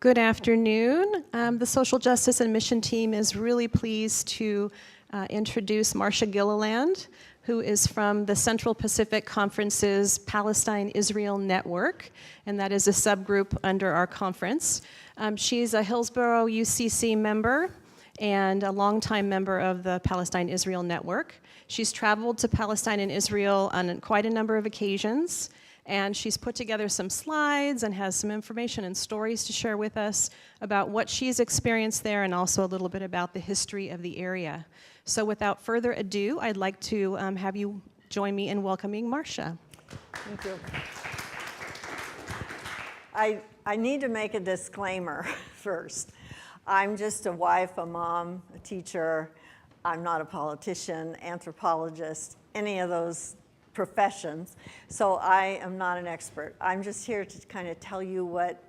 Good afternoon. The Social Justice and Mission team is really pleased to introduce Marcia Gilliland, who is from the Central Pacific Conference's Palestine-Israel Network, and that is a subgroup under our conference. She's a Hillsborough UCC member and a longtime member of the Palestine-Israel Network. She's traveled to Palestine and Israel on quite a number of occasions, and she's put together some slides and has some information and stories to share with us about what she's experienced there and also a little bit about the history of the area. So without further ado, I'd like to have you join me in welcoming Marcia. Thank you. I need to make a disclaimer first. I'm just a wife, a mom, a teacher. I'm not a politician, anthropologist, any of those professions, so I am not an expert. I'm just here to kind of tell you what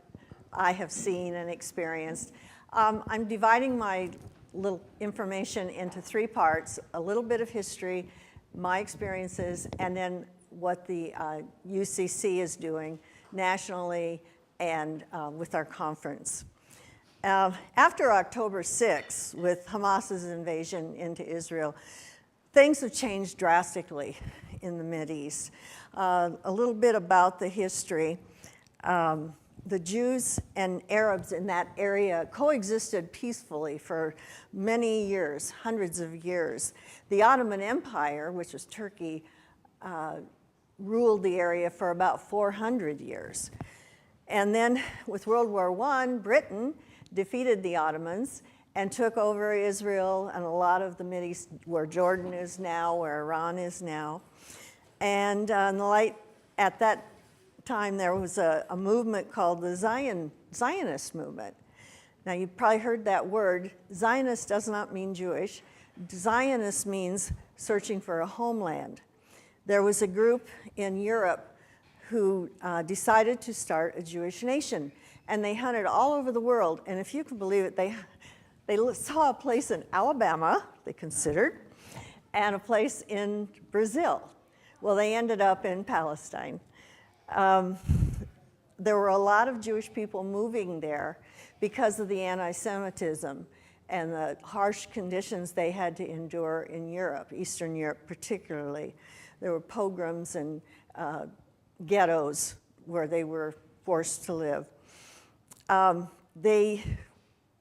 I have seen and experienced. I'm dividing my little information into three parts: a little bit of history, my experiences, and then what the UCC is doing nationally and with our conference. After October 6th, with Hamas's invasion into Israel, things have changed drastically in the Mideast. A little bit about the history. The Jews and Arabs in that area coexisted peacefully for many years, hundreds of years. The Ottoman Empire, which was Turkey, ruled the area for about 400 years. And then with World War I, Britain defeated the Ottomans and took over Israel and a lot of the Mideast, where Jordan is now, where Iran is now. And at that time, there was a movement called the Zionist movement. Now, you've probably heard that word. Zionist does not mean Jewish. Zionist means searching for a homeland. There was a group in Europe who decided to start a Jewish nation, and they hunted all over the world. And if you can believe it, they saw a place in Alabama, they considered, and a place in Brazil. Well, they ended up in Palestine. There were a lot of Jewish people moving there because of the anti-Semitism and the harsh conditions they had to endure in Europe, Eastern Europe particularly. There were pogroms and ghettos where they were forced to live. They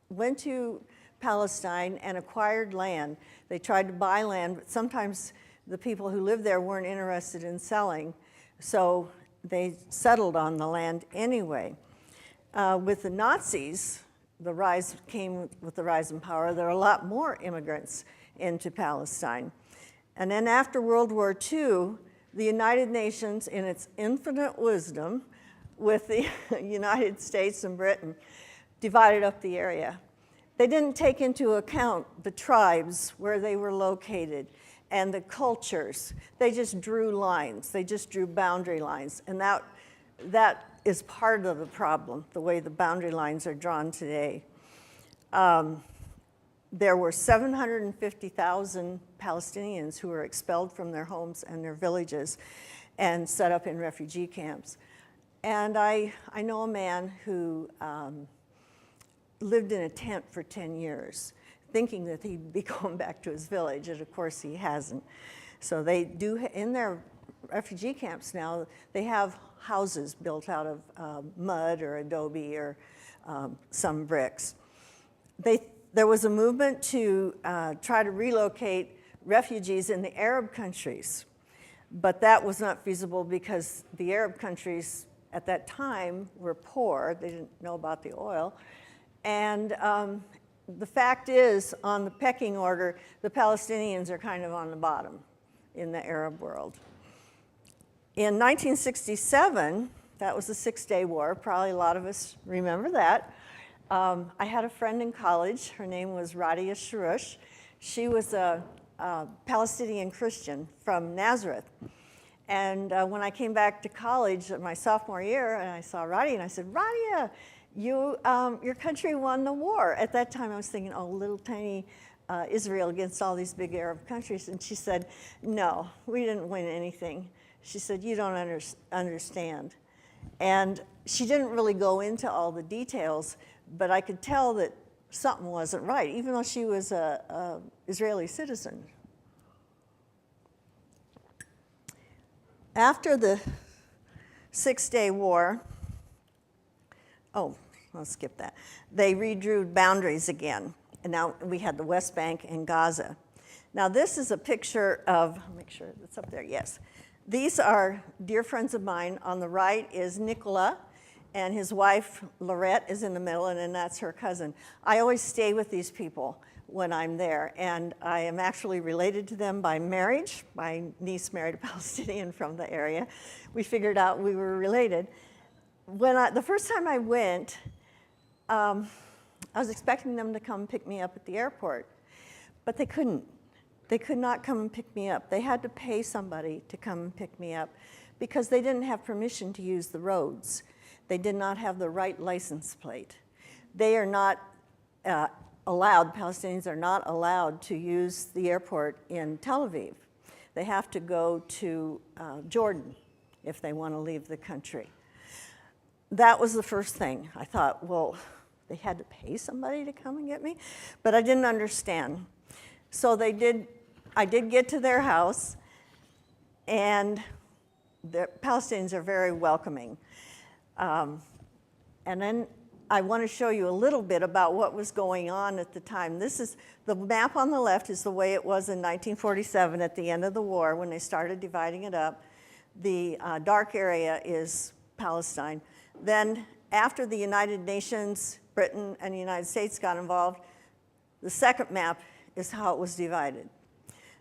went to Palestine and acquired land. They tried to buy land, but sometimes the people who lived there weren't interested in selling, so they settled on the land anyway. With the Nazis, the rise came with the rise in power. There are a lot more immigrants into Palestine. And then after World War II, the United Nations, in its infinite wisdom, with the United States and Britain, divided up the area. They didn't take into account the tribes, where they were located, and the cultures. They just drew lines. They just drew boundary lines. And that is part of the problem, the way the boundary lines are drawn today. There were 750,000 Palestinians who were expelled from their homes and their villages and set up in refugee camps. And I know a man who lived in a tent for 10 years, thinking that he'd be going back to his village, and of course he hasn't. So they do, in their refugee camps now, they have houses built out of mud or adobe or some bricks. There was a movement to try to relocate refugees in the Arab countries, but that was not feasible because the Arab countries at that time were poor. They didn't know about the oil. And the fact is, on the pecking order, the Palestinians are kind of on the bottom in the Arab world. In 1967, that was the Six-Day War. Probably a lot of us remember that. I had a friend in college. Her name was Radia Sharush. She was a Palestinian Christian from Nazareth. And when I came back to college my sophomore year, and I saw Radia, and I said, Radia, your country won the war. At that time, I was thinking, oh, little tiny Israel against all these big Arab countries. And she said, no, we didn't win anything. She said, you don't understand. And she didn't really go into all the details, but I could tell that something wasn't right, even though she was a Israeli citizen. After the Six-Day War, oh, I'll skip that. They redrew boundaries again, and now we had the West Bank and Gaza. Now this is a picture of, I'll make sure it's up there, yes. These are dear friends of mine. On the right is Nicola, and his wife, Lorette, is in the middle, and then that's her cousin. I always stay with these people when I'm there, and I am actually related to them by marriage. My niece married a Palestinian from the area. We figured out we were related. The first time I went, I was expecting them to come pick me up at the airport, but they couldn't. They could not come and pick me up. They had to pay somebody to come and pick me up because they didn't have permission to use the roads. They did not have the right license plate. They are not allowed, Palestinians are not allowed to use the airport in Tel Aviv. They have to go to Jordan if they want to leave the country. That was the first thing. I thought, well, they had to pay somebody to come and get me? But I didn't understand. So I did get to their house, and the Palestinians are very welcoming. And then I want to show you a little bit about what was going on at the time. This is, the map on the left is the way it was in 1947 at the end of the war when they started dividing it up. The dark area is Palestine. Then after the United Nations, Britain and the United States got involved, the second map is how it was divided.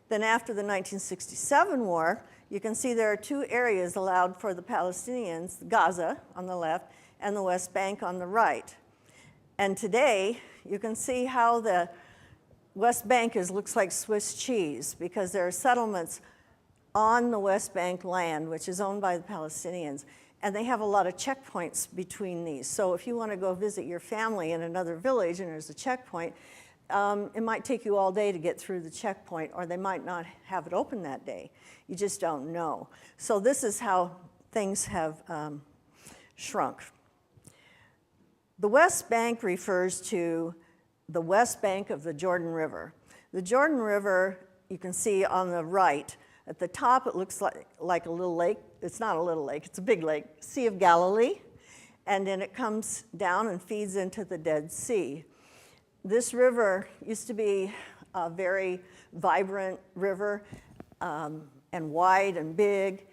Then after the 1967 war, you can see there are two areas allowed for the Palestinians, Gaza on the left and the West Bank on the right. And today, you can see how the West Bank looks like Swiss cheese because there are settlements on the West Bank land, which is owned by the Palestinians. And they have a lot of checkpoints between these. So if you want to go visit your family in another village and there's a checkpoint, it might take you all day to get through the checkpoint, or they might not have it open that day. You just don't know. So this is how things have shrunk. The West Bank refers to the West Bank of the Jordan River. The Jordan River, you can see on the right. At the top, it looks like a little lake. It's not a little lake, it's a big lake, Sea of Galilee. And then it comes down and feeds into the Dead Sea. This river used to be a very vibrant river and wide and big.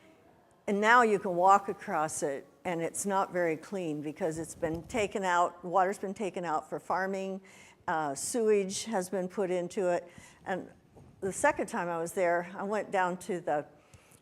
And now you can walk across it, and it's not very clean because it's been taken out, water's been taken out for farming, sewage has been put into it. And the second time I was there, I went down to the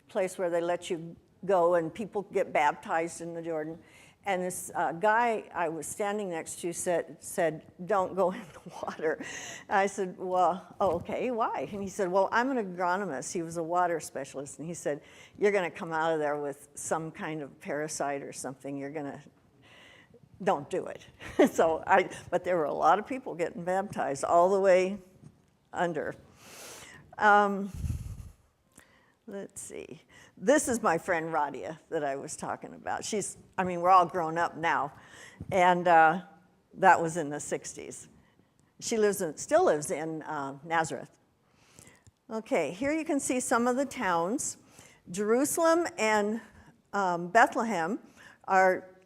place where they let you go and people get baptized in the Jordan. And this guy I was standing next to said, don't go in the water. I said, well, oh, okay, why? And he said, well, I'm an agronomist. He was a water specialist. And he said, you're going to come out of there with some kind of parasite or something. You're going to, don't do it. But there were a lot of people getting baptized all the way under. Let's see. This is my friend Radia that I was talking about. We're all grown up now, and that was in the 60s. She still lives in Nazareth. Okay, here you can see some of the towns. Jerusalem and Bethlehem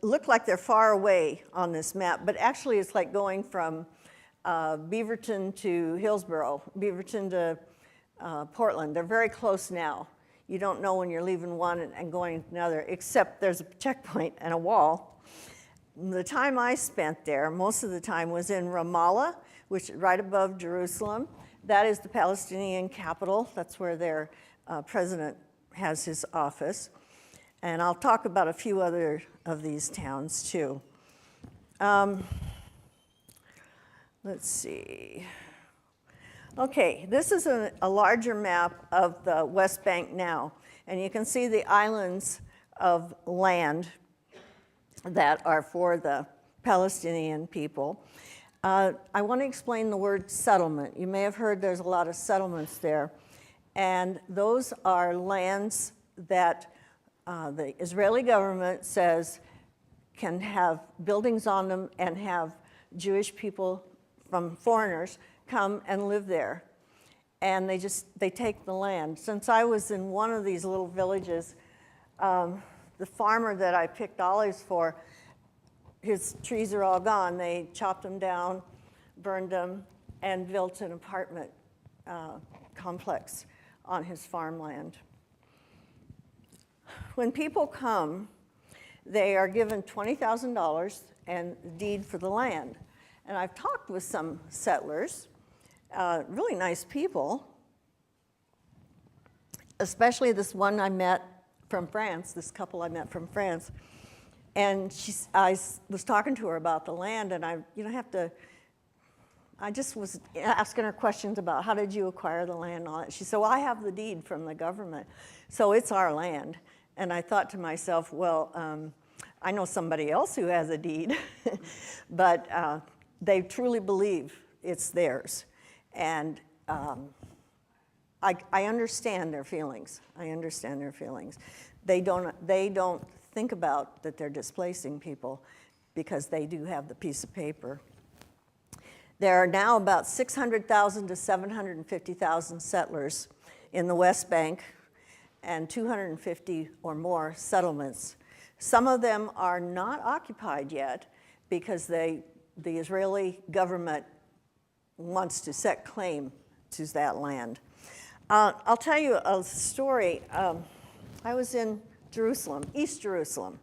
look like they're far away on this map, but actually it's like going from Beaverton to Hillsborough, Beaverton to Portland. They're very close now. You don't know when you're leaving one and going to another, except there's a checkpoint and a wall. The time I spent there, most of the time, was in Ramallah, which is right above Jerusalem. That is the Palestinian capital. That's where their president has his office. And I'll talk about a few other of these towns, too. Let's see. Okay, this is a larger map of the West Bank now, and you can see the islands of land that are for the Palestinian people. I want to explain the word settlement. You may have heard there's a lot of settlements there, and those are lands that the Israeli government says can have buildings on them and have Jewish people from foreigners come and live there. And they take the land. Since I was in one of these little villages, the farmer that I picked olives for, his trees are all gone. They chopped them down, burned them, and built an apartment complex on his farmland. When people come, they are given $20,000 and a deed for the land. And I've talked with some settlers, really nice people, especially this one I met from France, this couple I met from France. And I was talking to her about the land, and I just was asking her questions about how did you acquire the land and all that. She said, well, I have the deed from the government, so it's our land. And I thought to myself, well, I know somebody else who has a deed, but they truly believe it's theirs. And I understand their feelings. I understand their feelings. They don't think about that they're displacing people because they do have the piece of paper. There are now about 600,000 to 750,000 settlers in the West Bank and 250 or more settlements. Some of them are not occupied yet because the Israeli government wants to set claim to that land. I'll tell you a story. I was in Jerusalem, East Jerusalem.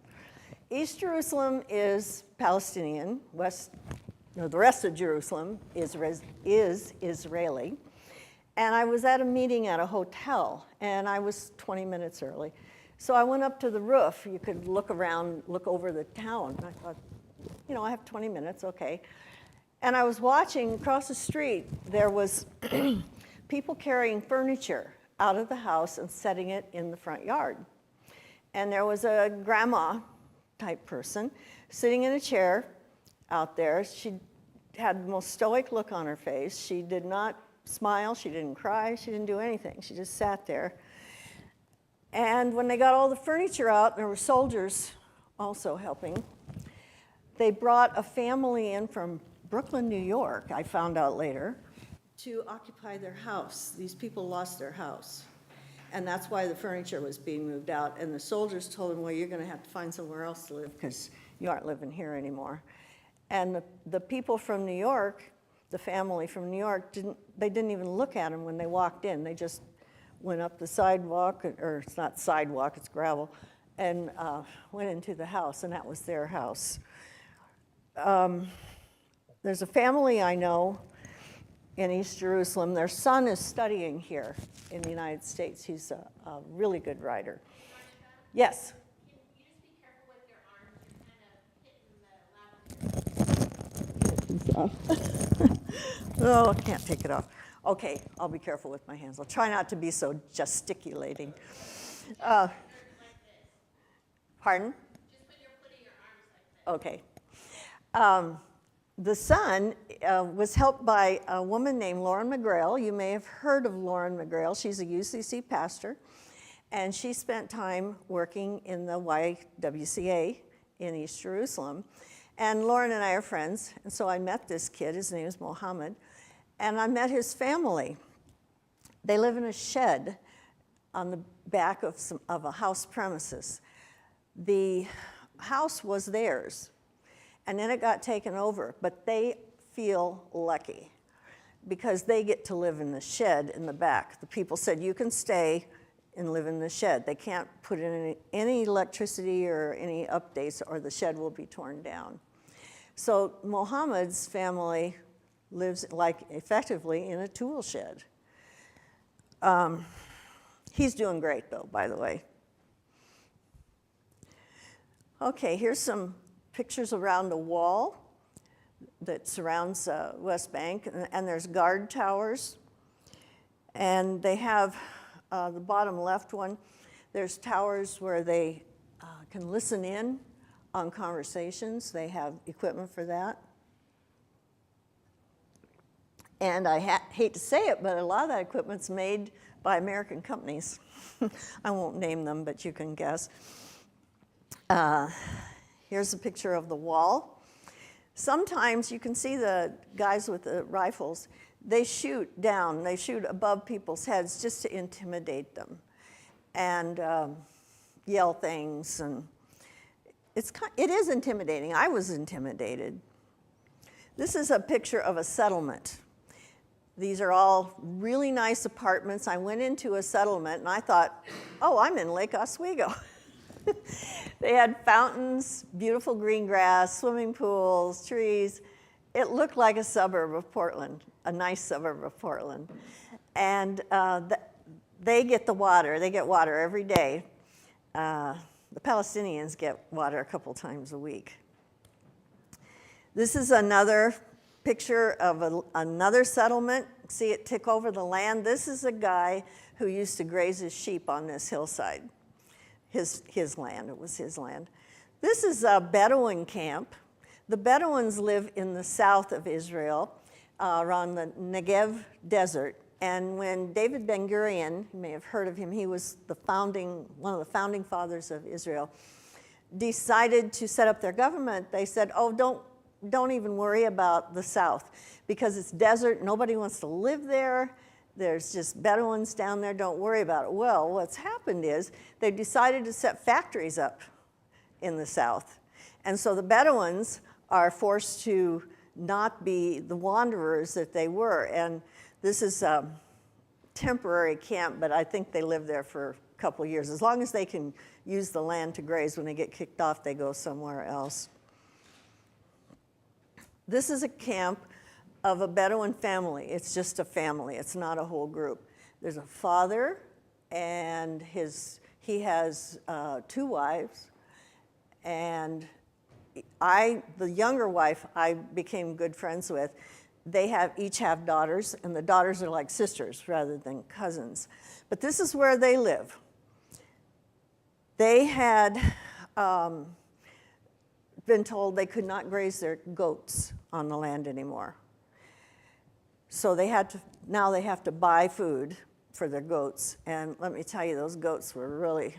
East Jerusalem is Palestinian. The rest of Jerusalem is Israeli. And I was at a meeting at a hotel, and I was 20 minutes early. So I went up to the roof. You could look around, look over the town. I thought, I have 20 minutes, okay. And I was watching across the street, there was people carrying furniture out of the house and setting it in the front yard. And there was a grandma type person sitting in a chair out there. She had the most stoic look on her face. She did not smile, she didn't cry, she didn't do anything. She just sat there. And when they got all the furniture out, there were soldiers also helping. They brought a family in from Brooklyn, New York, I found out later, to occupy their house. These people lost their house. And that's why the furniture was being moved out. And the soldiers told them, well, you're going to have to find somewhere else to live because you aren't living here anymore. And the people from New York, the family from New York, didn't even look at them when they walked in. They just went up the sidewalk, or it's not sidewalk, it's gravel, and went into the house, and that was their house. There's a family I know in East Jerusalem. Their son is studying here in the United States. He's a really good writer. Yes? Can you just be careful with your arms? You're kind of hitting the lavender. Oh, I can't take it off. Okay, I'll be careful with my hands. I'll try not to be so gesticulating. Pardon? Just when you're putting your arms like this. Okay. The son was helped by a woman named Lauren McGrail. You may have heard of Lauren McGrail. She's a UCC pastor, and she spent time working in the YWCA in East Jerusalem. And Lauren and I are friends, and so I met this kid. His name is Mohammed, and I met his family. They live in a shed on the back of a house premises. The house was theirs, and then it got taken over, but they feel lucky because they get to live in the shed in the back. The people said, you can stay and live in the shed. They can't put in any electricity or any updates or the shed will be torn down. So Mohammed's family lives effectively in a tool shed. He's doing great though, by the way. Okay, here's some pictures around a wall that surrounds West Bank, and there's guard towers. And they have the bottom left one, there's towers where they can listen in on conversations. They have equipment for that. And I hate to say it, but a lot of that equipment's made by American companies. I won't name them, but you can guess. Here's a picture of the wall. Sometimes you can see the guys with the rifles, they shoot down, they shoot above people's heads just to intimidate them and yell things. And it is intimidating. I was intimidated. This is a picture of a settlement. These are all really nice apartments. I went into a settlement and I thought, oh, I'm in Lake Oswego. They had fountains, beautiful green grass, swimming pools, trees. It looked like a suburb of Portland, a nice suburb of Portland. And they get the water. They get water every day. The Palestinians get water a couple times a week. This is another picture of another settlement. See it tick over the land? This is a guy who used to graze his sheep on this hillside. His land, it was his land. This is a Bedouin camp. The Bedouins live in the south of Israel, around the Negev desert. And when David Ben-Gurion, you may have heard of him, he was one of the founding fathers of Israel, decided to set up their government, they said, oh, don't even worry about the south, because it's desert, nobody wants to live there. There's just Bedouins down there, don't worry about it. Well, what's happened is they decided to set factories up in the south. And so the Bedouins are forced to not be the wanderers that they were. And this is a temporary camp, but I think they live there for a couple years. As long as they can use the land to graze, when they get kicked off, they go somewhere else. This is a camp of a Bedouin family. It's just a family. It's not a whole group. There's a father, and he has 2 wives. And the younger wife, I became good friends with. They each have daughters, and the daughters are like sisters rather than cousins. But this is where they live. They had been told they could not graze their goats on the land anymore. So now they have to buy food for their goats. And let me tell you, those goats were really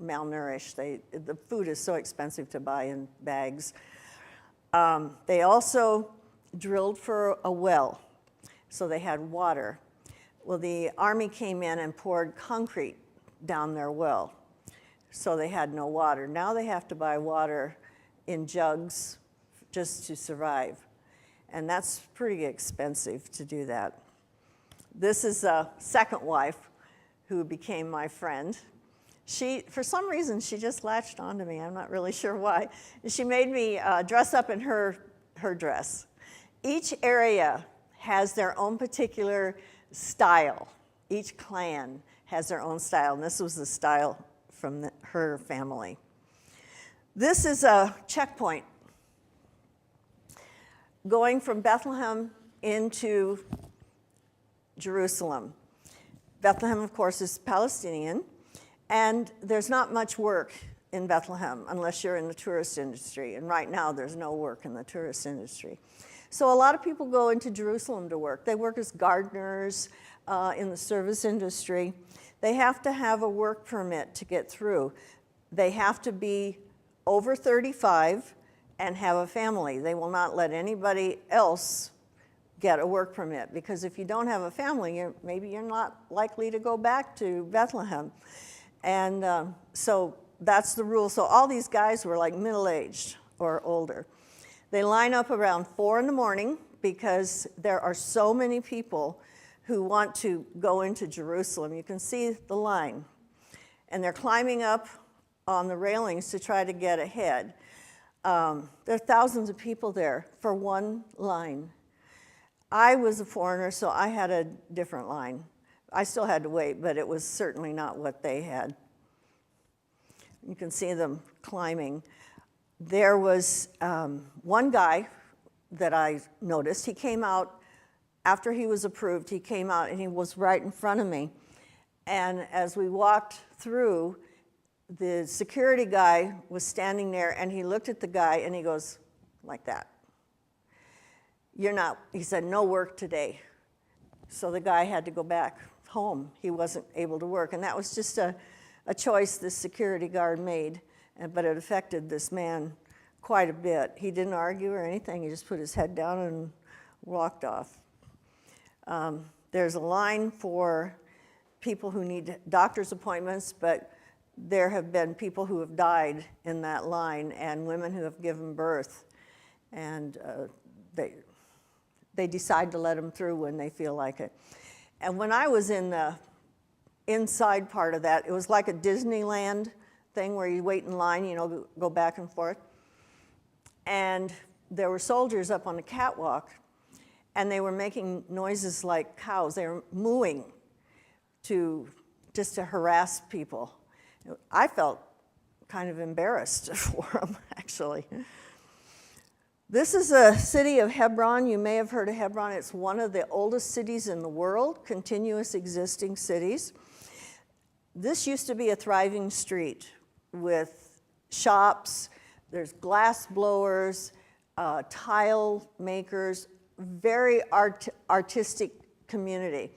malnourished. The food is so expensive to buy in bags. They also drilled for a well, so they had water. Well, the army came in and poured concrete down their well, so they had no water. Now they have to buy water in jugs just to survive. And that's pretty expensive to do that. This is a second wife who became my friend. For some reason, she just latched onto me. I'm not really sure why. She made me dress up in her dress. Each area has their own particular style. Each clan has their own style, and this was the style from her family. This is a checkpoint going from Bethlehem into Jerusalem. Bethlehem, of course, is Palestinian, and there's not much work in Bethlehem unless you're in the tourist industry, and right now there's no work in the tourist industry. So a lot of people go into Jerusalem to work. They work as gardeners in the service industry. They have to have a work permit to get through. They have to be over 35 and have a family. They will not let anybody else get a work permit, because if you don't have a family, maybe you're not likely to go back to Bethlehem. And so that's the rule. So all these guys were like middle-aged or older. They line up around 4 in the morning because there are so many people who want to go into Jerusalem. You can see the line. And they're climbing up on the railings to try to get ahead. There are thousands of people there for one line. I was a foreigner, so I had a different line. I still had to wait, but it was certainly not what they had. You can see them climbing. There was one guy that I noticed. He came out after he was approved. He came out and he was right in front of me. And as we walked through, the security guy was standing there, and he looked at the guy and he goes like that. He said, no work today. So the guy had to go back home. He wasn't able to work. And that was just a choice the security guard made, but it affected this man quite a bit. He didn't argue or anything. He just put his head down and walked off. There's a line for people who need doctor's appointments, but there have been people who have died in that line and women who have given birth. And they decide to let them through when they feel like it. And when I was in the inside part of that, it was like a Disneyland thing where you wait in line, you know, go back and forth. And there were soldiers up on the catwalk, and they were making noises like cows. They were mooing just to harass people. I felt kind of embarrassed for them, actually. This is a city of Hebron. You may have heard of Hebron. It's one of the oldest cities in the world, continuous existing cities. This used to be a thriving street with shops. There's glass blowers, tile makers, very artistic community.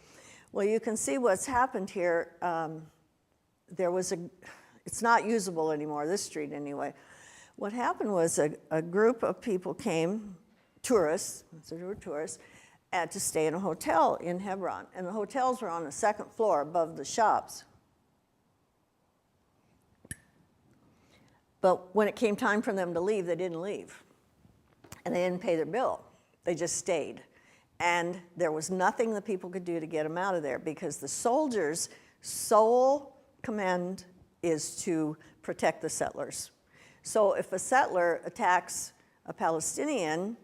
Well, you can see what's happened here. It's not usable anymore, this street anyway. What happened was a group of people came, tourists, so they were tourists, to stay in a hotel in Hebron. And the hotels were on the second floor above the shops. But when it came time for them to leave, they didn't leave. And they didn't pay their bill. They just stayed. And there was nothing the people could do to get them out of there because the soldiers' sole command is to protect the settlers. So if a settler attacks a Palestinian,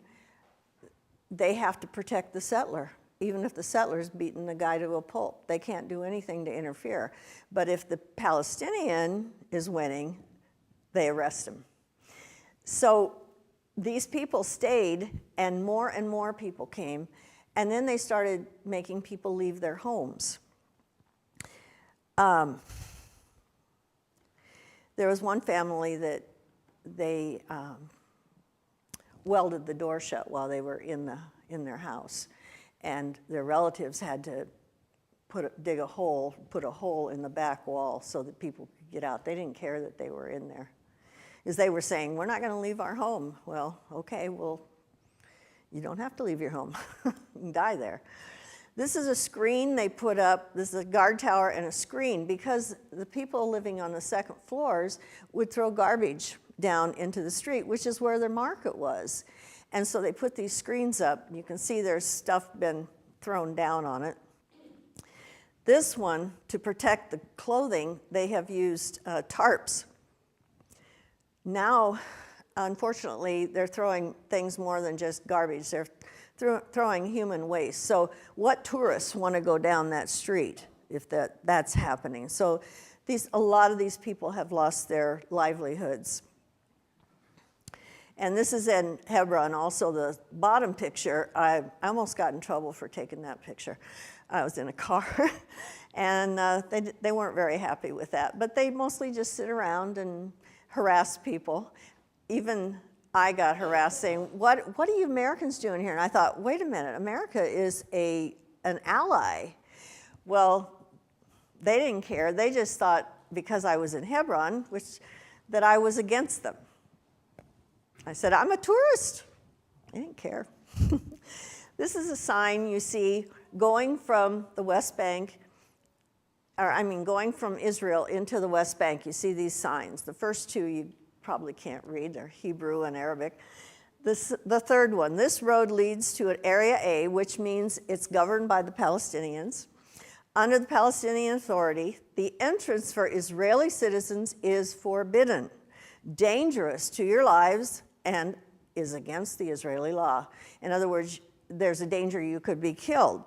they have to protect the settler, even if the settler's beaten the guy to a pulp. They can't do anything to interfere. But if the Palestinian is winning, they arrest him. So these people stayed, and more people came, and then they started making people leave their homes. There was one family that they welded the door shut while they were in their house, and their relatives had to put a hole in the back wall so that people could get out. They didn't care that they were in there, because they were saying, "We're not going to leave our home." Well, okay, well, you don't have to leave your home. You can die there. This is a screen they put up. This is a guard tower and a screen because the people living on the second floors would throw garbage down into the street, which is where their market was. And so they put these screens up. You can see there's stuff been thrown down on it. This one, to protect the clothing, they have used tarps. Now, unfortunately, they're throwing things more than just garbage. They're throwing human waste. So what tourists want to go down that street if that's happening? So a lot of these people have lost their livelihoods. And this is in Hebron. Also, the bottom picture, I almost got in trouble for taking that picture. I was in a car, and they weren't very happy with that. But they mostly just sit around and harass people. Even I got harassed saying, what are you Americans doing here? And I thought, wait a minute, America is an ally. Well, they didn't care. They just thought because I was in Hebron, that I was against them. I said, I'm a tourist. They didn't care. This is a sign you see going from the West Bank, going from Israel into the West Bank. You see these signs. The first two you probably can't read. They're Hebrew and Arabic. The third one, this road leads to an Area A, which means it's governed by the Palestinians. Under the Palestinian Authority, the entrance for Israeli citizens is forbidden, dangerous to your lives, and is against the Israeli law. In other words, there's a danger you could be killed.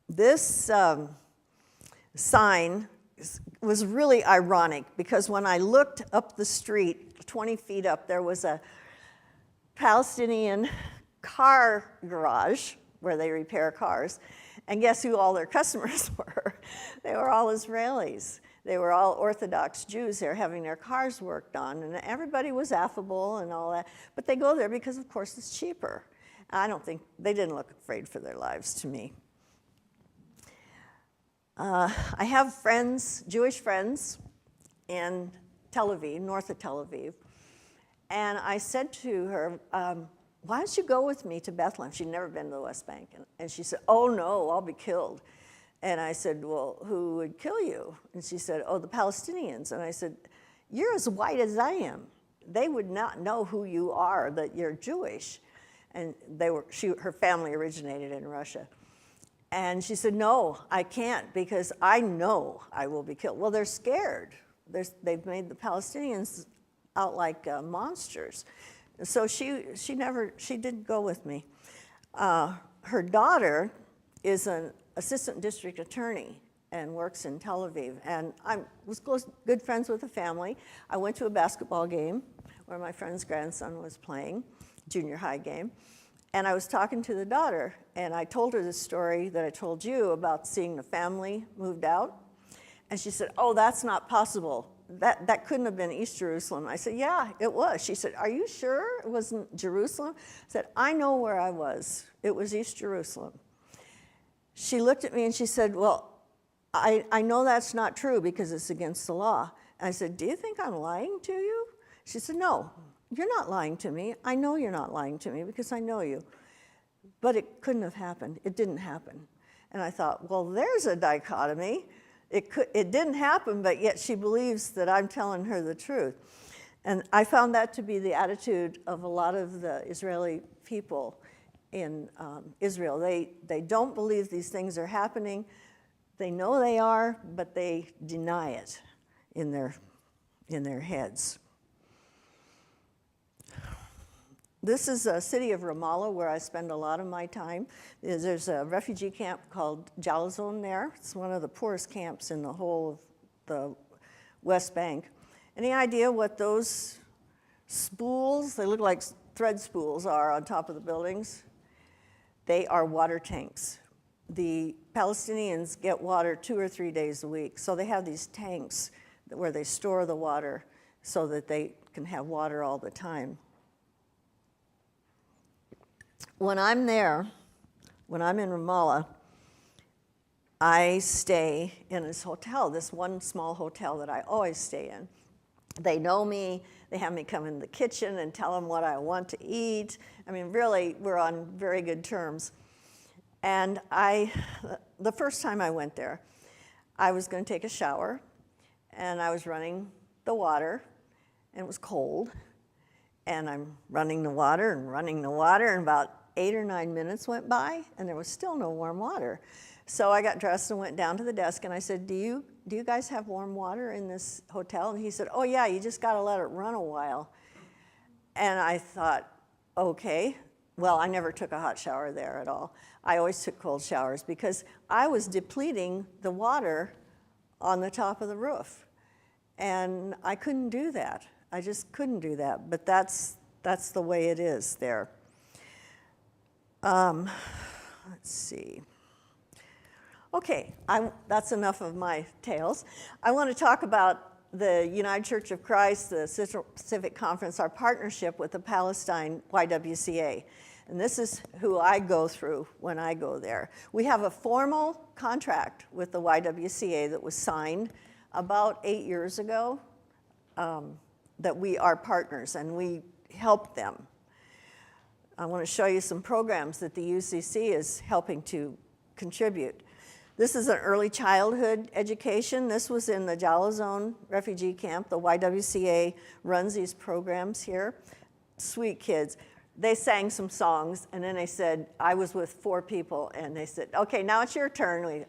This sign was really ironic because when I looked up the street, 20 feet up, there was a Palestinian car garage where they repair cars. And guess who all their customers were? They were all Israelis. They were all Orthodox Jews there having their cars worked on. And everybody was affable and all that. But they go there because, of course, it's cheaper. They didn't look afraid for their lives to me. I have friends, Jewish friends, in Tel Aviv, north of Tel Aviv. And I said to her, why don't you go with me to Bethlehem? She'd never been to the West Bank. And she said, oh, no, I'll be killed. And I said, well, who would kill you? And she said, oh, the Palestinians. And I said, you're as white as I am. They would not know who you are, that you're Jewish. And her family originated in Russia. And she said, no, I can't, because I know I will be killed. Well, they're scared. They've made the Palestinians out like monsters. So she didn't go with me. Her daughter is an assistant district attorney and works in Tel Aviv. And I was good friends with the family. I went to a basketball game where my friend's grandson was playing, junior high game. And I was talking to the daughter, and I told her the story that I told you about seeing the family moved out. And she said, oh, that's not possible. That couldn't have been East Jerusalem. I said, yeah, it was. She said, are you sure it wasn't Jerusalem? I said, I know where I was. It was East Jerusalem. She looked at me and she said, well, I know that's not true because it's against the law. And I said, do you think I'm lying to you? She said, no, you're not lying to me. I know you're not lying to me because I know you. But it couldn't have happened. It didn't happen. And I thought, well, there's a dichotomy. It didn't happen, but yet she believes that I'm telling her the truth. And I found that to be the attitude of a lot of the Israeli people in Israel. They don't believe these things are happening. They know they are, but they deny it in their heads. This is a city of Ramallah where I spend a lot of my time. There's a refugee camp called Jalazon there. It's one of the poorest camps in the whole of the West Bank. Any idea what those spools, they look like thread spools, are on top of the buildings? They are water tanks. The Palestinians get water 2 or 3 days a week, so they have these tanks where they store the water so that they can have water all the time. When I'm there, when I'm in Ramallah, I stay in this hotel, this one small hotel that I always stay in. They know me. They have me come in the kitchen and tell them what I want to eat. I mean, really, we're on very good terms. And the first time I went there, I was going to take a shower, and I was running the water, and it was cold. And I'm running the water, and about 8 or 9 minutes went by, and there was still no warm water. So I got dressed and went down to the desk, and I said, do you guys have warm water in this hotel? And he said, oh, yeah, you just got to let it run a while. And I thought, okay. Well, I never took a hot shower there at all. I always took cold showers because I was depleting the water on the top of the roof. And I couldn't do that. I just couldn't do that. But that's the way it is there. Let's see. Okay, that's enough of my tales. I want to talk about the United Church of Christ, the Central Pacific Conference, our partnership with the Palestine YWCA. And this is who I go through when I go there. We have a formal contract with the YWCA that was signed about 8 years ago, that we are partners and we help them. I want to show you some programs that the UCC is helping to contribute. This is an early childhood education. This was in the Jalazon refugee camp. The YWCA runs these programs here. Sweet kids. They sang some songs, and then they said, I was with 4 people, and they said, okay, now it's your turn.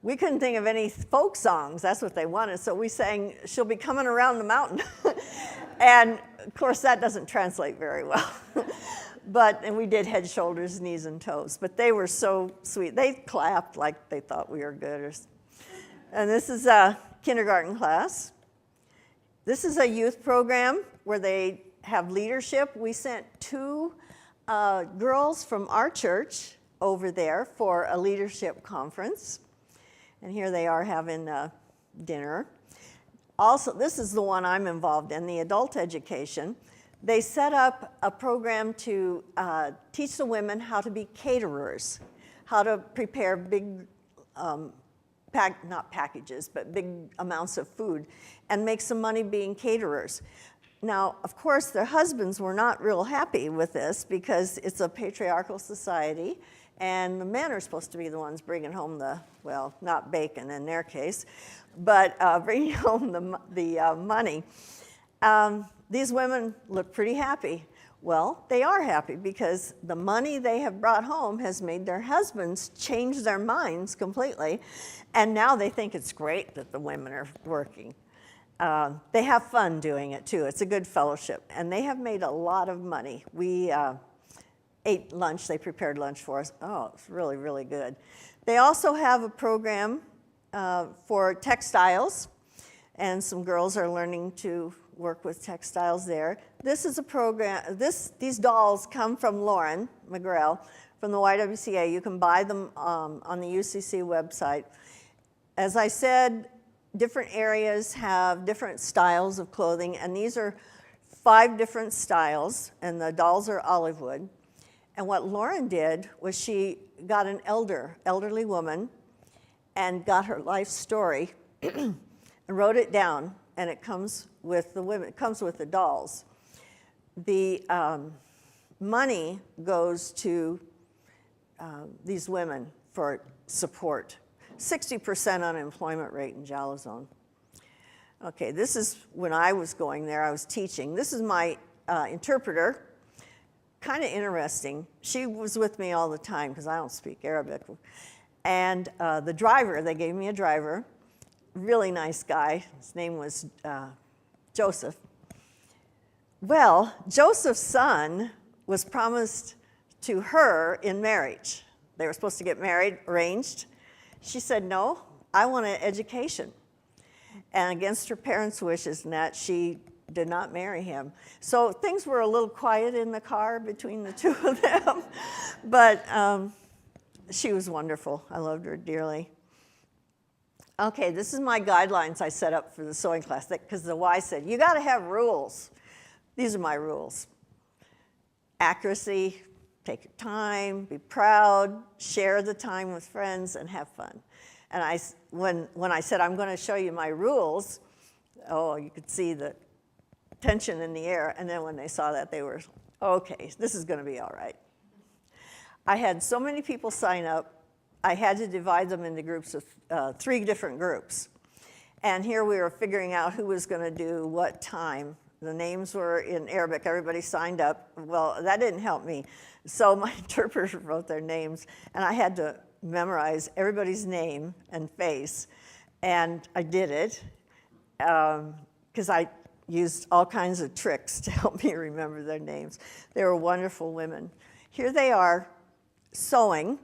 We couldn't think of any folk songs. That's what they wanted. So we sang, She'll Be Coming Around the Mountain. And, of course, that doesn't translate very well. And we did head, shoulders, knees, and toes. But they were so sweet. They clapped like they thought we were good. And this is a kindergarten class. This is a youth program where they have leadership. We sent 2 girls from our church over there for a leadership conference. And here they are having dinner. Also, this is the one I'm involved in, the adult education. They set up a program to teach the women how to be caterers, how to prepare big, not packages, but big amounts of food, and make some money being caterers. Now, of course, their husbands were not real happy with this because it's a patriarchal society, and the men are supposed to be the ones bringing home the, well, not bacon in their case, but bringing home the money. These women look pretty happy. Well, they are happy because the money they have brought home has made their husbands change their minds completely, and now they think it's great that the women are working. They have fun doing it too. It's a good fellowship, and they have made a lot of money. We ate lunch. They prepared lunch for us. Oh, it's really, really good. They also have a program for textiles, and some girls are learning to work with textiles there. This is a program. These dolls come from Lauren McGrail from the YWCA. You can buy them on the UCC website. As I said, different areas have different styles of clothing, and these are 5 different styles, and the dolls are olive wood. And what Lauren did was she got an elderly woman and got her life story and wrote it down, and it comes with the women, it comes with the dolls. The money goes to these women for support. 60% unemployment rate in Jalazone. Okay, this is when I was going there, I was teaching. This is my interpreter. Kind of interesting. She was with me all the time because I don't speak Arabic. And the driver, they gave me a driver, really nice guy. His name was Joseph. Well, Joseph's son was promised to her in marriage. They were supposed to get married, arranged. She said, no, I want an education. And against her parents' wishes and that, she did not marry him. So things were a little quiet in the car between the two of them. But she was wonderful. I loved her dearly. Okay, this is my guidelines I set up for the sewing class, because the Y said, you got to have rules. These are my rules. Accuracy, take your time, be proud, share the time with friends, and have fun. And when I said I'm going to show you my rules, oh, you could see the tension in the air. And then when they saw that, they were, okay, this is going to be all right. I had so many people sign up, I had to divide them into groups of 3 different groups. And here we were figuring out who was going to do what time. The names were in Arabic. Everybody signed up. Well, that didn't help me. So my interpreter wrote their names, and I had to memorize everybody's name and face. And I did it because I used all kinds of tricks to help me remember their names. They were wonderful women. Here they are sewing.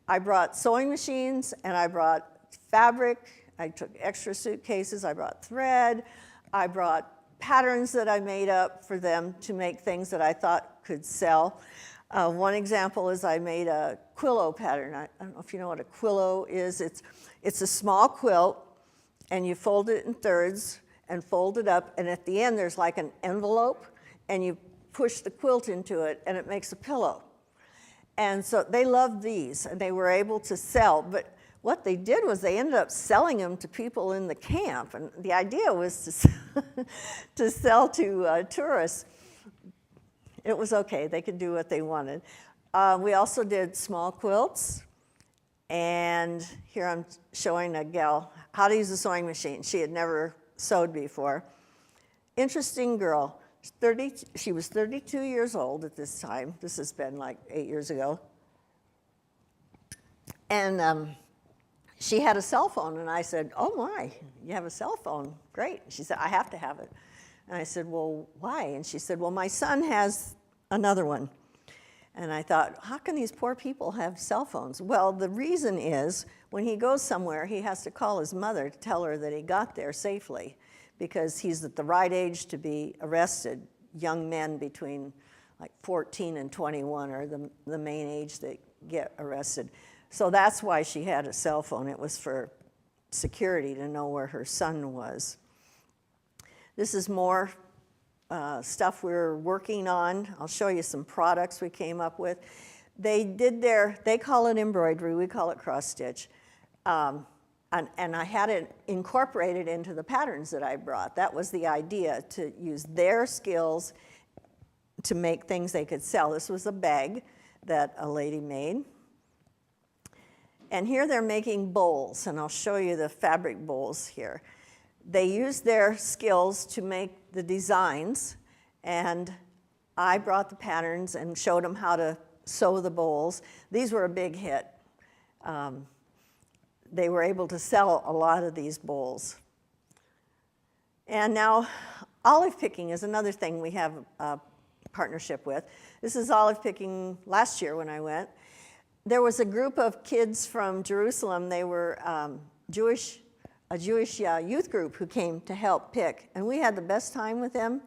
I brought sewing machines, and I brought fabric. I took extra suitcases. I brought thread. I brought patterns that I made up for them to make things that I thought could sell. One example is I made a quillo pattern. I don't know if you know what a quillo is. It's a small quilt, and you fold it in thirds and fold it up, and at the end there's like an envelope, and you push the quilt into it, and it makes a pillow. And so they loved these, and they were able to sell. But what they did was they ended up selling them to people in the camp, and the idea was to sell to tourists. It was okay. They could do what they wanted. We also did small quilts, and here I'm showing a gal how to use a sewing machine. She had never sewed before. Interesting girl. She was 32 years old at this time. This has been like 8 years ago. And she had a cell phone, and I said, oh my, you have a cell phone, great. She said, I have to have it. And I said, well, why? And she said, well, my son has another one. And I thought, how can these poor people have cell phones? Well, the reason is when he goes somewhere, he has to call his mother to tell her that he got there safely, because he's at the right age to be arrested. Young men between like 14 and 21 are the main age that get arrested. So that's why she had a cell phone. It was for security to know where her son was. This is more stuff we're working on. I'll show you some products we came up with. They call it embroidery, we call it cross stitch. And I had it incorporated into the patterns that I brought. That was the idea, to use their skills to make things they could sell. This was a bag that a lady made. And here they're making bowls, and I'll show you the fabric bowls here. They used their skills to make the designs, and I brought the patterns and showed them how to sew the bowls. These were a big hit. They were able to sell a lot of these bowls. And now olive picking is another thing we have a partnership with. This is olive picking last year when I went. There was a group of kids from Jerusalem. They were a Jewish youth group who came to help pick. And we had the best time with them.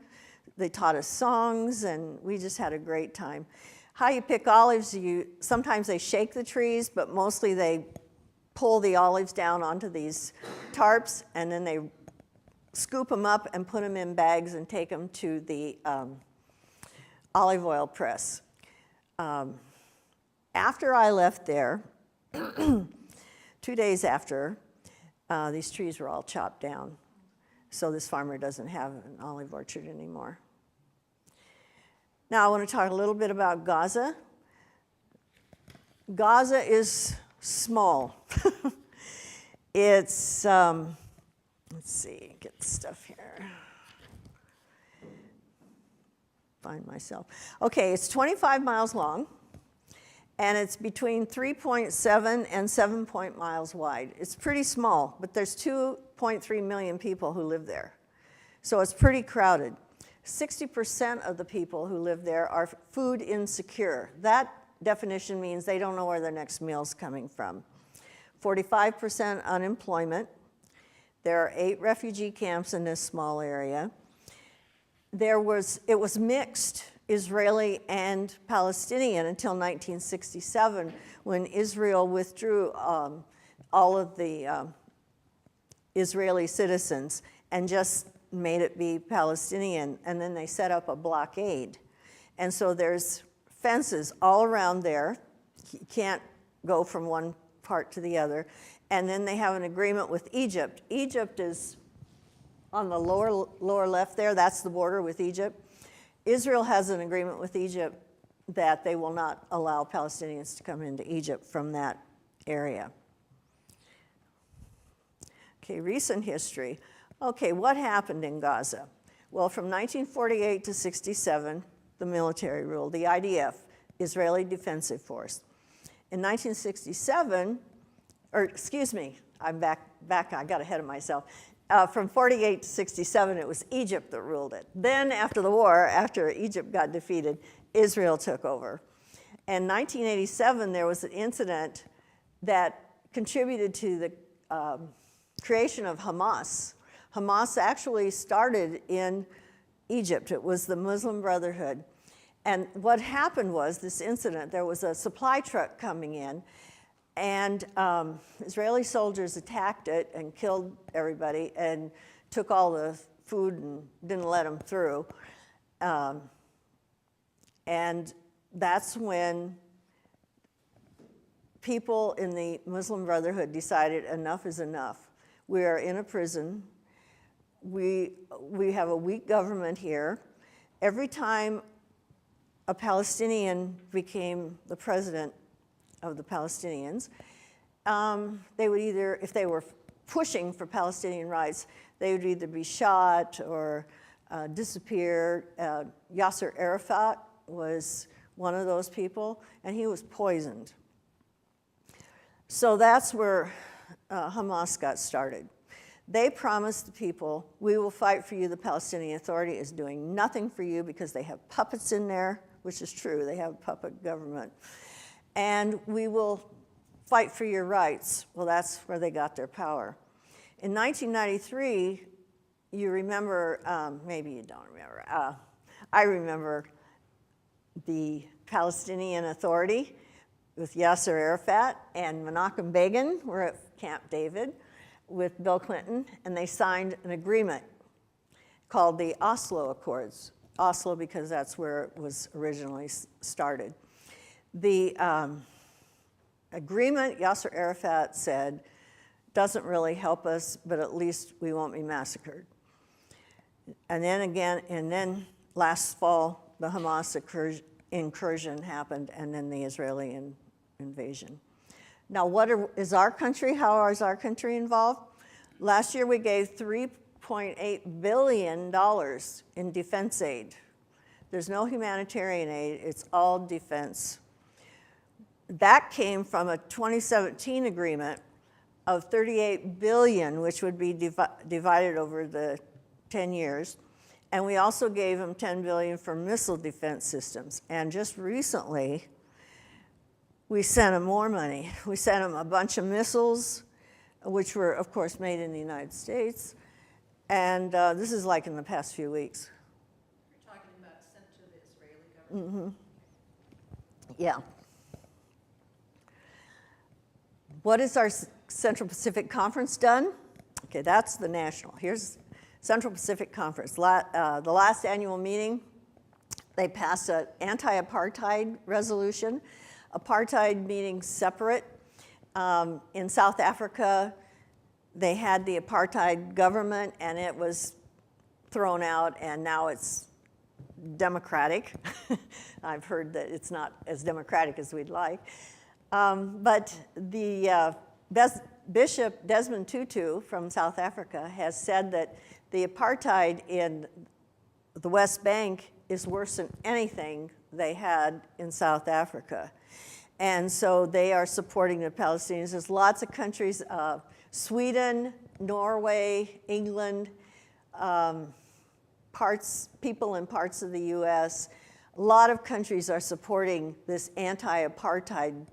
They taught us songs, and we just had a great time. How you pick olives, sometimes they shake the trees, but mostly they pull the olives down onto these tarps, and then they scoop them up and put them in bags and take them to the olive oil press. After I left there, 2 days after, these trees were all chopped down. So this farmer doesn't have an olive orchard anymore. Now I want to talk a little bit about Gaza. Gaza is small. It's, let's see, get the stuff here. Find myself. Okay, it's 25 miles long, and it's between 3.7 and 7 miles wide. It's pretty small, but there's 2.3 million people who live there. So it's pretty crowded. 60% of the people who live there are food insecure. That definition means they don't know where their next meal's coming from. 45% unemployment. There are 8 refugee camps in this small area. It was mixed Israeli and Palestinian until 1967, when Israel withdrew all of the Israeli citizens and just made it be Palestinian, and then they set up a blockade. And so there's fences all around there. You can't go from one part to the other. And then they have an agreement with Egypt. Egypt is on the lower left there. That's the border with Egypt. Israel has an agreement with Egypt that they will not allow Palestinians to come into Egypt from that area. Okay, recent history. Okay, what happened in Gaza? Well, from 1948 to 67, the military ruled, the IDF, Israeli Defensive Force. In 1967, or excuse me, I'm back, I got ahead of myself. From 48 to 67, it was Egypt that ruled it. Then after the war, after Egypt got defeated, Israel took over. In 1987, there was an incident that contributed to the creation of Hamas. Hamas actually started in Egypt. It was the Muslim Brotherhood. And what happened was, this incident, there was a supply truck coming in, and Israeli soldiers attacked it and killed everybody and took all the food and didn't let them through. And that's when people in the Muslim Brotherhood decided enough is enough. We are in a prison. We have a weak government here. Every time a Palestinian became the president of the Palestinians, they would either, if they were pushing for Palestinian rights, they would either be shot or disappear. Yasser Arafat was one of those people, and he was poisoned. So that's where Hamas got started. They promised the people, we will fight for you. The Palestinian Authority is doing nothing for you because they have puppets in there, which is true. They have a puppet government. And we will fight for your rights. Well, that's where they got their power. In 1993, you remember, maybe you don't remember, I remember the Palestinian Authority with Yasser Arafat and Menachem Begin were at Camp David with Bill Clinton, and they signed an agreement called the Oslo Accords. Oslo because that's where it was originally started. The agreement, Yasser Arafat said, doesn't really help us, but at least we won't be massacred. And then last fall, the Hamas incursion happened, and then the Israeli invasion. Now, how is our country involved? Last year, we gave $3.8 billion in defense aid. There's no humanitarian aid, it's all defense. That came from a 2017 agreement of $38 billion, which would be divided over the 10 years. And we also gave them $10 billion for missile defense systems. And just recently, we sent them more money. We sent them a bunch of missiles, which were, of course, made in the United States. And this is like in the past few weeks. You're talking about sent to the Israeli government? Yeah. What has our Central Pacific Conference done? Okay, that's the national. Here's Central Pacific Conference. The last annual meeting, they passed an anti-apartheid resolution. Apartheid meaning separate. In South Africa, they had the apartheid government, and it was thrown out, and now it's democratic. I've heard that it's not as democratic as we'd like. But the Bishop Desmond Tutu from South Africa has said that the apartheid in the West Bank is worse than anything they had in South Africa. And so they are supporting the Palestinians. There's lots of countries, Sweden, Norway, England, people in parts of the US. A lot of countries are supporting this anti-apartheid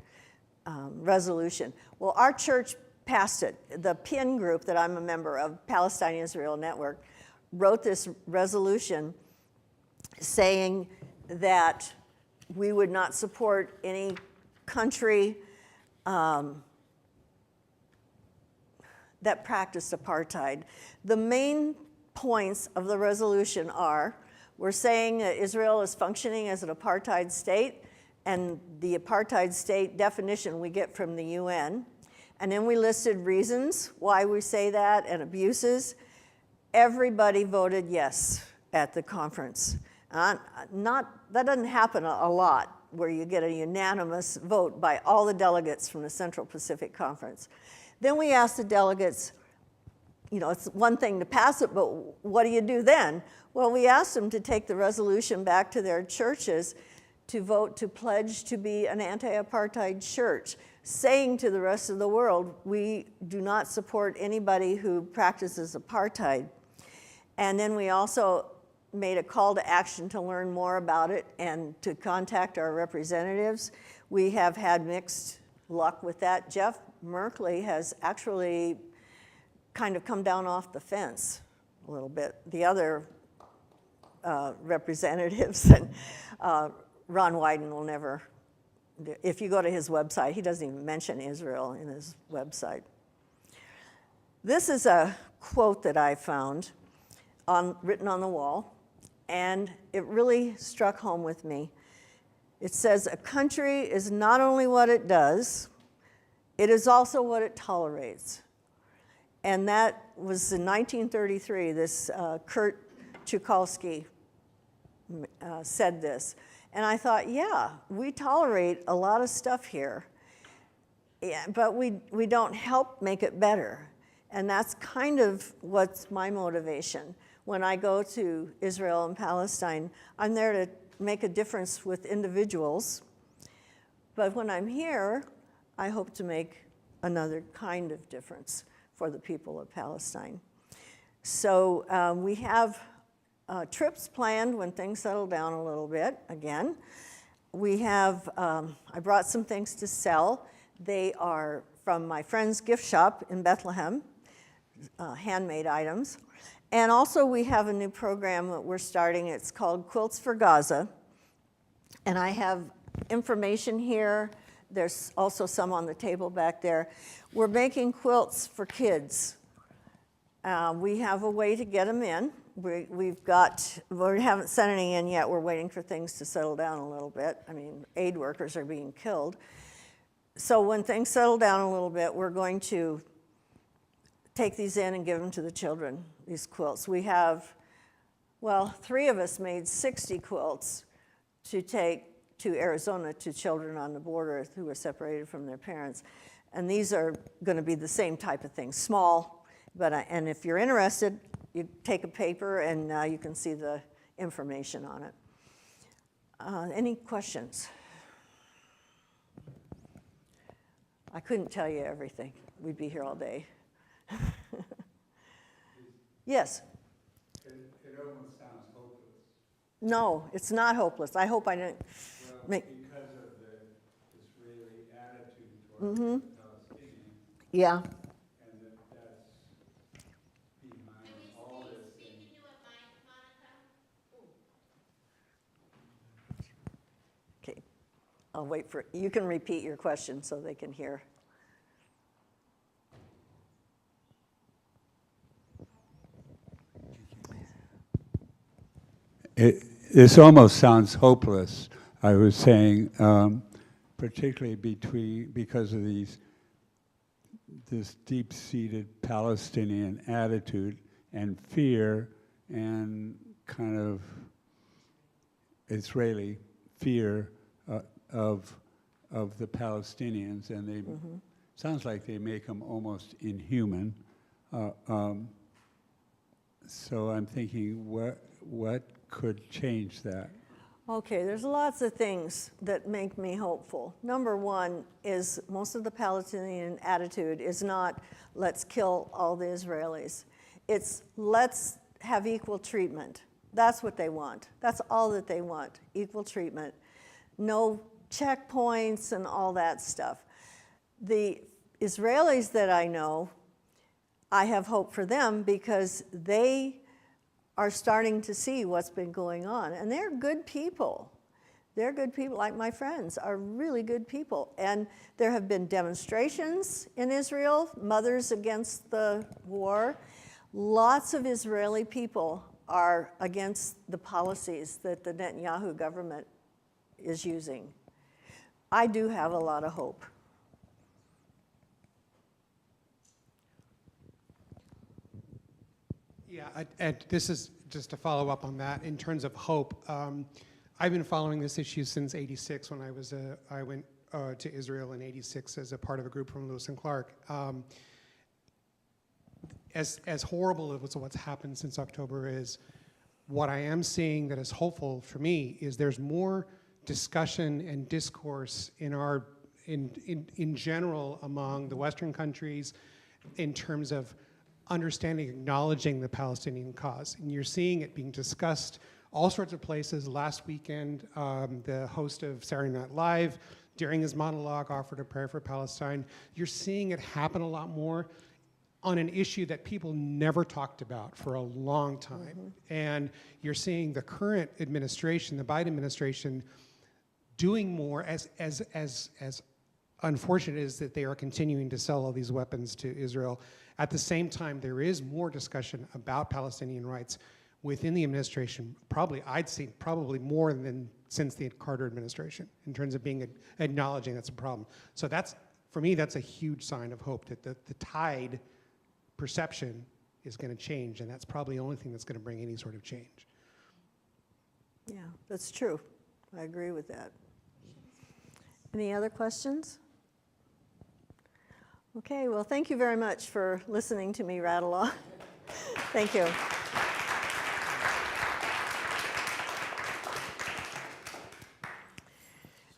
resolution. Well, our church passed it. The PIN group that I'm a member of, Palestine Israel Network, wrote this resolution saying that we would not support any country that practiced apartheid. The main points of the resolution are, we're saying that Israel is functioning as an apartheid state, and the apartheid state definition we get from the UN. And then we listed reasons why we say that and abuses. Everybody voted yes at the conference. That doesn't happen a lot, where you get a unanimous vote by all the delegates from the Central Pacific Conference. Then we asked the delegates, it's one thing to pass it, but what do you do then? Well, we asked them to take the resolution back to their churches to vote to pledge to be an anti-apartheid church, saying to the rest of the world, we do not support anybody who practices apartheid. And then we also made a call to action to learn more about it and to contact our representatives. We have had mixed luck with that. Jeff Merkley has actually kind of come down off the fence a little bit. The other representatives, and Ron Wyden will never, if you go to his website, he doesn't even mention Israel in his website. This is a quote that I found written on the wall, and it really struck home with me. It says, "A country is not only what it does, it is also what it tolerates." And that was in 1933, this Kurt Chukalski said this. And I thought, yeah, we tolerate a lot of stuff here, but we don't help make it better. And that's kind of what's my motivation. When I go to Israel and Palestine, I'm there to make a difference with individuals. But when I'm here, I hope to make another kind of difference for the people of Palestine. So we have trips planned when things settle down a little bit again. We have, I brought some things to sell. They are from my friend's gift shop in Bethlehem, handmade items. And also we have a new program that we're starting. It's called Quilts for Gaza. And I have information here. There's also some on the table back there. We're making quilts for kids. We have a way to get them in. We haven't sent any in yet. We're waiting for things to settle down a little bit. I mean, aid workers are being killed. So when things settle down a little bit, we're going to take these in and give them to the children, these quilts. We have, well, 3 of us made 60 quilts to take to Arizona to children on the border who were separated from their parents. And these are going to be the same type of thing, small, but and if you're interested, you take a paper and you can see the information on it. Any questions? I couldn't tell you everything. We'd be here all day. Yes? It almost sounds hopeless. No, it's not hopeless. I hope I didn't make... Because of the Israeli attitude toward the Palestinians, Yeah. and that's behind all this thing. Speaking to a mic, Monica. Okay. I'll wait for... You can repeat your question so they can hear. This almost sounds hopeless. I was saying, particularly because of this deep-seated Palestinian attitude and fear and kind of Israeli fear of the Palestinians, and they sounds like they make them almost inhuman. So I'm thinking, what could change that? Okay, there's lots of things that make me hopeful. Number one is most of the Palestinian attitude is not, let's kill all the Israelis. It's, let's have equal treatment. That's what they want. That's all that they want, equal treatment. No checkpoints and all that stuff. The Israelis that I know, I have hope for them because they are starting to see what's been going on. And they're good people. They're good people, like my friends are really good people. And there have been demonstrations in Israel, Mothers Against the War. Lots of Israeli people are against the policies that the Netanyahu government is using. I do have a lot of hope. Yeah, and this is just to follow up on that in terms of hope. I've been following this issue since '86 when I went to Israel in '86 as a part of a group from Lewis and Clark. As horrible as what's happened since October is, what I am seeing that is hopeful for me is there's more discussion and discourse in general among the Western countries in terms of understanding, acknowledging the Palestinian cause. And you're seeing it being discussed all sorts of places. Last weekend, the host of Saturday Night Live, during his monologue, offered a prayer for Palestine. You're seeing it happen a lot more on an issue that people never talked about for a long time. And you're seeing the current administration, the Biden administration, doing more as unfortunate is that they are continuing to sell all these weapons to Israel. At the same time, there is more discussion about Palestinian rights within the administration, I'd say probably more than since the Carter administration, in terms of acknowledging that's a problem. So that's, for me, that's a huge sign of hope that the tide perception is going to change, and that's probably the only thing that's going to bring any sort of change. Yeah, that's true. I agree with that. Any other questions? Okay, well, thank you very much for listening to me rattle on. Thank you.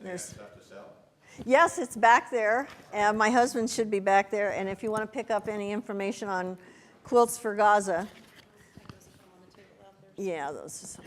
There's stuff to sell? Yes, it's back there, and my husband should be back there, and if you want to pick up any information on Quilts for Gaza. Yeah, those are some.